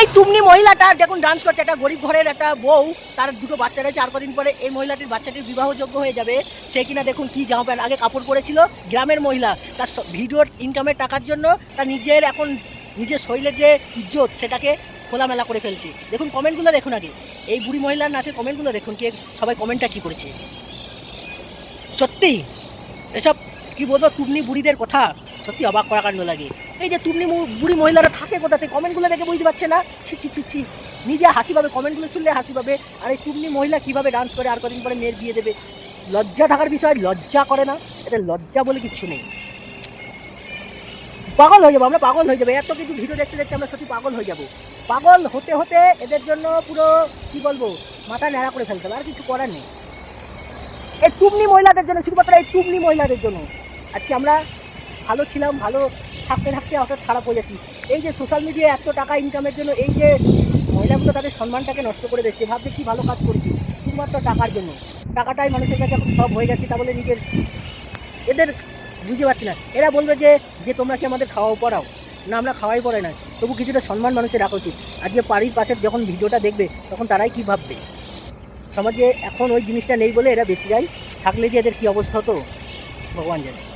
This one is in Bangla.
এই তুমনি মহিলাটা দেখুন ডান্স করছে, একটা গরিব ঘরের একটা বউ, তার দুটো বাচ্চা রয়েছে। 4 দিন পরে এই মহিলাটির বাচ্চাটির বিবাহযোগ্য হয়ে যাবে। সে কিনা দেখুন কি জামা প্যান্ট, আগে কাপড় পরেছিল। গ্রামের মহিলা তার ভিডিওর ইনকামের টাকার জন্য তার নিজের এখন নিজের শরীরের যে ইজ্জত সেটাকে খোলামেলা করে ফেলছে। দেখুন কমেন্টগুলো দেখুন, আগে এই বুড়ি মহিলার নাচের কমেন্টগুলো দেখুন, কে সবাই কমেন্টটা কী করেছে। সত্যি এসব কি বলবো, তুমনি বুড়িদের কথা সত্যি অবাক করা কাণ্ড লাগে। এই যে তুমনি বুড়ি মহিলারা থাকে কোথাতে, কমেন্টগুলো দেখে বুঝতে পারছে না। ছি ছি ছি ছি, নিজে হাসি পাবে, কমেন্টগুলো শুনলে হাসি পাবে। আর এই তুমনি মহিলা কীভাবে ডান্স করে, আর কদিন পরে মেয়ের বিয়ে দেবে। লজ্জা থাকার বিষয়, লজ্জা করে না। এতে লজ্জা বলে কিচ্ছু নেই। পাগল হয়ে যাবো আমরা, পাগল হয়ে যাবো। এত কিছু ভিডিও দেখতে দেখতে আমরা সত্যি পাগল হয়ে যাবো। পাগল হতে হতে এদের জন্য পুরো কি বলবো, মাথা ন্যাড়া করে ফেলতে হবে, আর কিছু করার নেই। এই তুমনি মহিলাদের জন্য, শুধুমাত্র এই তুমনি মহিলাদের জন্য আজকে আমরা ভালো ছিলাম, ভালো থাকতে থাকতে হঠাৎ খারাপ হয়ে যাচ্ছি। এই যে সোশ্যাল মিডিয়ায় এত টাকা ইনকামের জন্য এই যে মহিলাগুলো তাদের সম্মানটাকে নষ্ট করে দিচ্ছে, ভাবছে কি ভালো কাজ করছি, শুধুমাত্র টাকার জন্য। টাকাটাই মানুষের কাছে এখন সব হয়ে যাচ্ছে, তা বলে নিজের এদের বুঝতে পারছি না। এরা বলবে যে তোমরা কি আমাদের খাওয়াও পড়াও না, আমরা খাওয়াই পড়াই না, তবু কিছুটা সম্মান মানুষের রাখা উচিত। আজকে বাড়ির পাশের যখন ভিডিওটা দেখবে তখন তারাই কি ভাববে। সমাজে এখন ওই জিনিসটা নেই বলে এরা বেঁচে যায়, থাকলে যে এদের কী অবস্থা হতো ভগবান জানে।